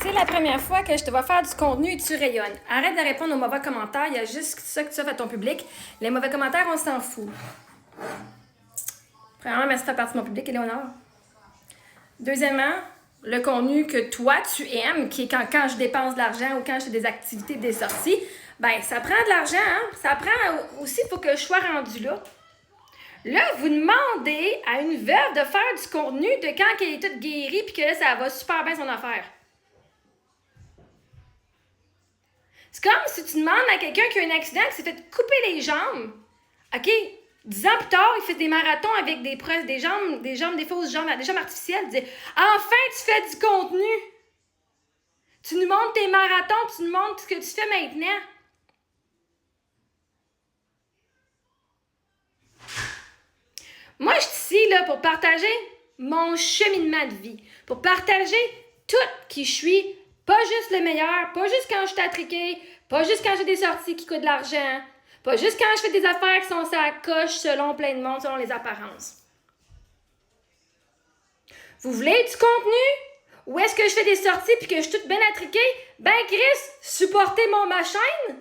C'est la première fois que je te vois faire du contenu et tu rayonnes. Arrête de répondre aux mauvais commentaires, il y a juste ça que tu offres à ton public. Les mauvais commentaires, on s'en fout. Premièrement, merci de faire partie de mon public, Éléonore. Deuxièmement, le contenu que toi, tu aimes, qui est quand je dépense de l'argent ou quand je fais des activités, des sorties, ben ça prend de l'argent, hein? Ça prend aussi, il faut que je sois rendu là. Là, vous demandez à une veuve de faire du contenu de quand elle est toute guérie puis que là, ça va super bien son affaire. C'est comme si tu demandes à quelqu'un qui a un accident, qui s'est fait couper les jambes. OK? 10 ans plus tard, il fait des marathons avec des jambes, des fausses jambes, des jambes artificielles. Il dit enfin, tu fais du contenu. Tu nous montres tes marathons, tu nous montres ce que tu fais maintenant. Moi, je suis ici là, pour partager mon cheminement de vie, pour partager tout qui je suis, pas juste le meilleur, pas juste quand je suis attriquée, pas juste quand j'ai des sorties qui coûtent de l'argent, pas juste quand je fais des affaires qui sont sur la coche selon plein de monde, selon les apparences. Vous voulez du contenu? Ou est-ce que je fais des sorties puis que je suis toute bien attriquée? Ben Chris, supportez ma chaîne.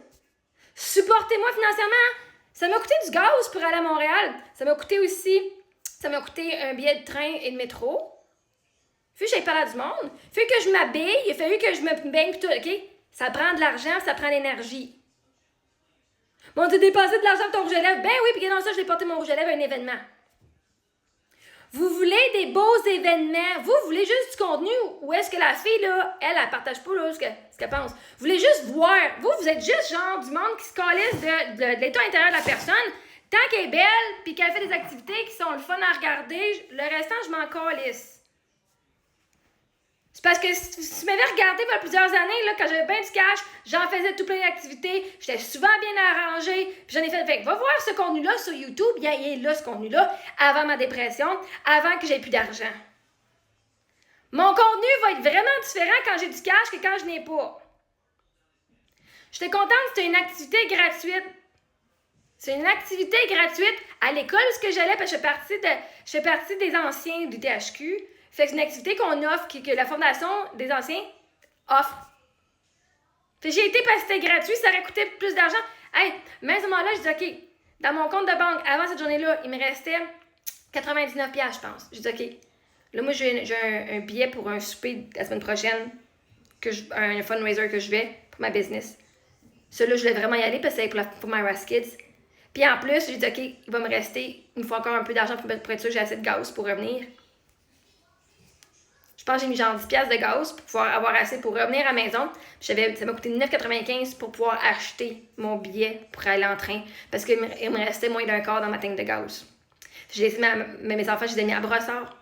Supportez-moi financièrement. Ça m'a coûté du gaz pour aller à Montréal. Ça m'a coûté un billet de train et de métro. Il faut que j'aille parler à du monde. Il faut que je m'habille. Il a fallu que je me baigne pis tout, OK? Ça prend de l'argent, ça prend de l'énergie. Bon, t'as dépensé de l'argent pour ton rouge à lèvres? Ben oui, puis dans ça, je l'ai porté mon rouge à lèvres à un événement. Vous voulez des beaux événements. Vous voulez juste du contenu ou est-ce que la fille, là, elle partage pas là, ce qu'elle pense. Vous voulez juste voir. Vous êtes juste genre du monde qui se calisse de l'état intérieur de la personne. Tant qu'elle est belle puis qu'elle fait des activités qui sont le fun à regarder, le restant, je m'en calisse. C'est parce que si tu m'avais regardé il y a plusieurs années, là, quand j'avais bien du cash, j'en faisais tout plein d'activités, j'étais souvent bien arrangée, puis j'en ai fait. Fait que va voir ce contenu-là sur YouTube, il est là, ce contenu-là, avant ma dépression, avant que j'aie plus d'argent. Mon contenu va être vraiment différent quand j'ai du cash que quand je n'ai pas. J'étais contente, c'était une activité gratuite. C'est une activité gratuite à l'école où j'allais, parce que je fais partie des anciens du THQ. Fait que c'est une activité qu'on offre, que la Fondation des anciens offre. Fait que j'ai été parce que c'était gratuit, ça aurait coûté plus d'argent. Hey, mais à ce moment-là, je dis OK, dans mon compte de banque, avant cette journée-là, il me restait 99$, je pense. Je dis OK, là, moi, j'ai un billet pour un souper la semaine prochaine, un fundraiser que je vais pour ma business. Celui-là, je voulais vraiment y aller parce que c'est pour my Ras Kids. Puis en plus, j'ai dit OK, il va me rester une fois encore un peu d'argent pour être sûr que j'ai assez de gaz pour revenir. Je pense que j'ai mis genre 10$ de gaz pour pouvoir avoir assez pour revenir à la maison. Ça m'a coûté 9,95$ pour pouvoir acheter mon billet pour aller en train. Parce qu'il me restait moins d'un quart dans ma tank de gaz. J'ai laissé mes enfants, je les ai mis à brossard.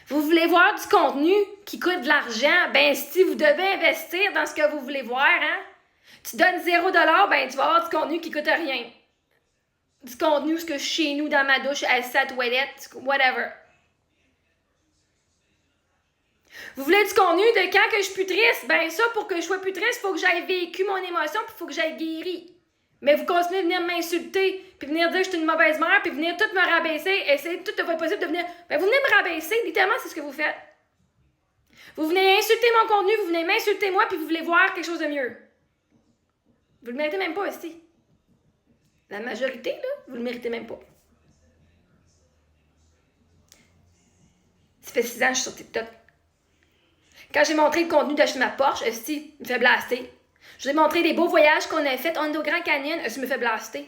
Vous voulez voir du contenu qui coûte de l'argent? Ben si vous devez investir dans ce que vous voulez voir, hein? Tu donnes 0$, ben tu vas avoir du contenu qui coûte rien. Du contenu, ce que je suis chez nous, dans ma douche, à sa toilette, whatever. Vous voulez du contenu de quand que je suis plus triste? Ben ça, pour que je sois plus triste, il faut que j'aille vécu mon émotion, puis il faut que j'aille guéri. Mais vous continuez de venir m'insulter, puis venir dire que je suis une mauvaise mère, puis venir tout me rabaisser, essayer tout de votre possible de venir... Ben vous venez me rabaisser, littéralement, c'est ce que vous faites. Vous venez insulter mon contenu, vous venez m'insulter moi, puis vous voulez voir quelque chose de mieux. Vous le méritez même pas aussi. La majorité, là, vous le méritez même pas. Ça fait 6 ans que je suis sur TikTok. Quand j'ai montré le contenu d'acheter ma Porsche, il me fait blaster. Je vous ai montré les beaux voyages qu'on a fait. On est au Grand Canyon, il me fait blaster.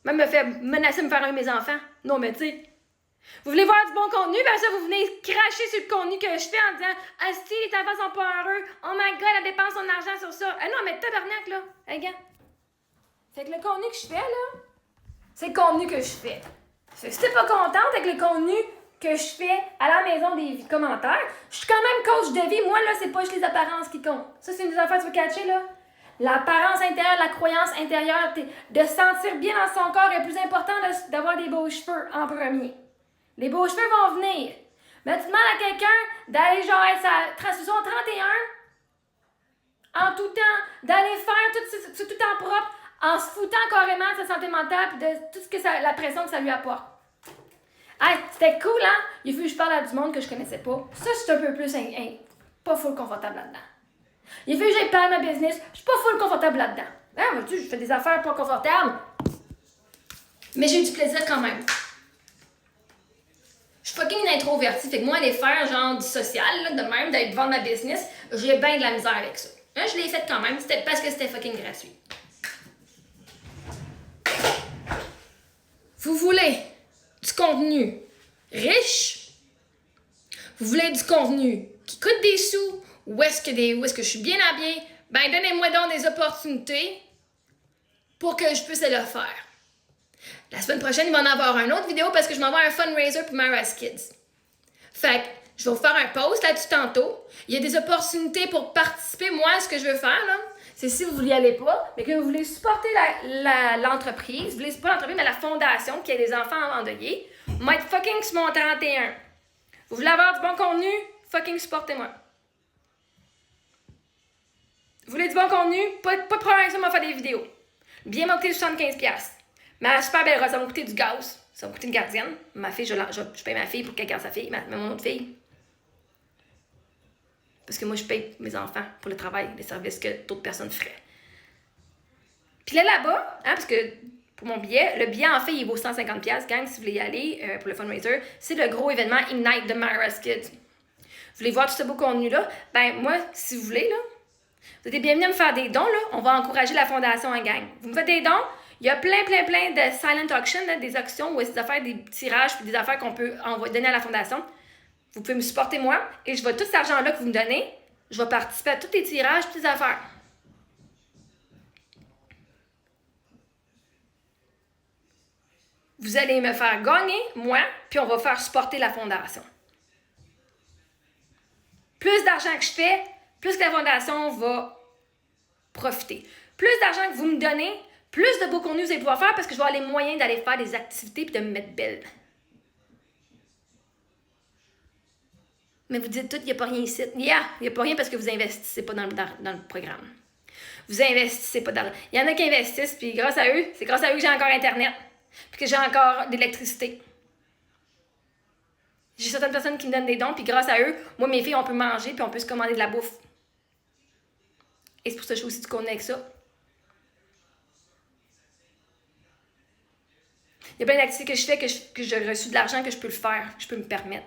Même me fait menacer de me faire un de mes enfants. Non, mais tu sais. Vous voulez voir du bon contenu, ben ça, vous venez cracher sur le contenu que je fais en disant Asti, les enfants sont pas heureux. Oh my god, elle dépense son argent sur ça. Ah non, mais tabarnak, là. Regarde. Fait que le contenu que je fais, là, c'est le contenu que je fais. Fait que si t'es pas contente avec le contenu que je fais à la maison des commentaires, je suis quand même coach de vie. Moi, là, c'est pas juste les apparences qui comptent. Ça, c'est une des affaires que tu veux catcher, là. L'apparence intérieure, la croyance intérieure, de se sentir bien dans son corps est plus important d'avoir des beaux cheveux en premier. Les beaux cheveux vont venir. Mais tu demandes à quelqu'un d'aller genre être sa transition 31 en tout temps, d'aller faire tout en propre, en se foutant carrément de sa santé mentale et de tout ce que la pression que ça lui apporte. Hey, c'était cool, hein? Il a fallu que je parle à du monde que je connaissais pas. Ça, c'est un peu plus pas full confortable là-dedans. Il fait que j'ai peur de ma business. Je suis pas full confortable là-dedans. Hein, vois-tu, je fais des affaires pas confortables. Mais j'ai du plaisir quand même. Je suis fucking introvertie. Fait que moi, aller faire genre du social, là, de même, d'aller vendre ma business, j'ai bien de la misère avec ça. Hein, je l'ai fait quand même. C'était parce que c'était fucking gratuit. Vous voulez du contenu riche? Vous voulez du contenu qui coûte des sous? Où est-ce que je suis bien habillée? Ben, donnez-moi donc des opportunités pour que je puisse le faire. La semaine prochaine, il va en avoir une autre vidéo parce que je m'envoie un fundraiser pour Mara's Kids. Fait que je vais vous faire un post là-dessus tantôt. Il y a des opportunités pour participer. Moi, ce que je veux faire, là, c'est si vous n'y allez pas, mais que vous voulez supporter l'entreprise, vous voulez pas l'entreprise, mais la fondation qui a des enfants endeuillés, moi, être fucking sur mon 31. Vous voulez avoir du bon contenu? Fucking supportez-moi. Vous voulez du bon contenu? Pas de problème avec ça, on va faire des vidéos. Bien m'a coûté 75$. Ma super belle robe, ça m'a coûté du gaz. Ça m'a coûté une gardienne. Ma fille, je paye ma fille pour qu'elle garde sa fille, mais mon autre fille. Parce que moi, je paye mes enfants pour le travail, les services que d'autres personnes feraient. Puis là-bas, hein, parce que pour mon billet, le billet, en fait, il vaut 150$. Gang, si vous voulez y aller pour le fundraiser, c'est le gros événement Ignite de Mara's Kids. Vous voulez voir tout ce beau contenu-là? Ben, moi, si vous voulez, là, vous êtes bienvenus à me faire des dons, là. On va encourager la fondation en gang. Vous me faites des dons. Il y a plein de silent auctions, là, des auctions où c'est des affaires, des tirages, puis des affaires qu'on peut donner à la fondation. Vous pouvez me supporter moi et je vais tout cet argent-là que vous me donnez, je vais participer à tous les tirages, toutes les affaires. Vous allez me faire gagner, moi, puis on va faire supporter la fondation. Plus d'argent que je fais, plus que la fondation va profiter. Plus d'argent que vous me donnez, plus de beaux contenus vous allez pouvoir faire parce que je vais avoir les moyens d'aller faire des activités et de me mettre belle. Mais vous dites tout, il n'y a pas rien ici. Il n'y a pas rien parce que vous investissez pas dans le programme. Vous investissez pas dans... Il y en a qui investissent, puis grâce à eux, c'est grâce à eux que j'ai encore Internet, puis que j'ai encore de l'électricité. J'ai certaines personnes qui me donnent des dons, puis grâce à eux, moi, mes filles, on peut manger, puis on peut se commander de la bouffe. Et c'est pour ça que je fais aussi du contenu avec ça. Il y a plein d'activités que je fais, que j'ai reçu de l'argent, que je peux le faire, que je peux me permettre.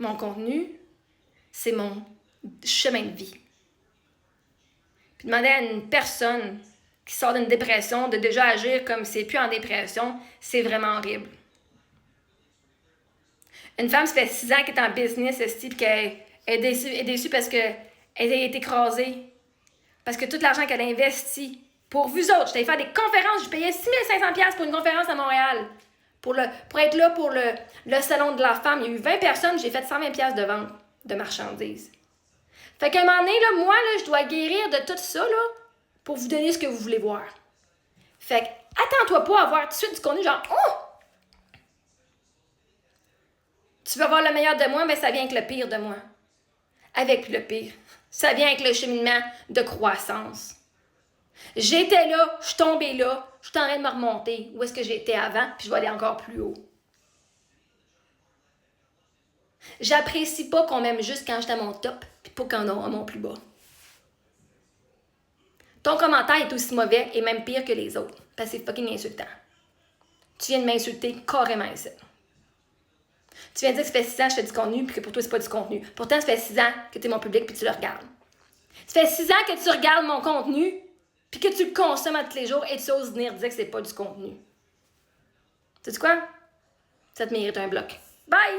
Mon contenu, c'est mon chemin de vie. Puis demander à une personne qui sort d'une dépression de déjà agir comme si c'est plus en dépression, c'est vraiment horrible. Une femme, ça fait 6 ans qu'elle est en business, puis qu'elle est déçue parce qu'elle a été écrasée. Parce que tout l'argent qu'elle a investi pour vous autres, j'étais faire des conférences, je payais 6500$ pour une conférence à Montréal. Pour être là pour le salon de la femme, il y a eu 20 personnes, j'ai fait 120$ de vente de marchandises. Fait qu'à un moment donné, là, moi, là, je dois guérir de tout ça là, pour vous donner ce que vous voulez voir. Fait que attends-toi pas à voir tout de suite du contenu genre « Oh! Tu veux avoir le meilleur de moi, mais ça vient avec le pire de moi. » Avec le pire. Ça vient avec le cheminement de croissance. J'étais là, je suis tombée là, je suis en train de me remonter. Où est-ce que j'étais avant, puis je vais aller encore plus haut. J'apprécie pas qu'on m'aime juste quand j'étais à mon top, puis pas quand on est à mon plus bas. Ton commentaire est aussi mauvais et même pire que les autres, parce que c'est fucking insultant. Tu viens de m'insulter carrément ici. Tu viens de dire que ça fait 6 ans que je fais du contenu, puis que pour toi, c'est pas du contenu. Pourtant, ça fait 6 ans que tu es mon public, puis tu le regardes. Ça fait 6 ans que tu regardes mon contenu, puis que tu le consommes à tous les jours, et tu oses venir dire que c'est pas du contenu. Sais-tu quoi? Ça te mérite un bloc. Bye!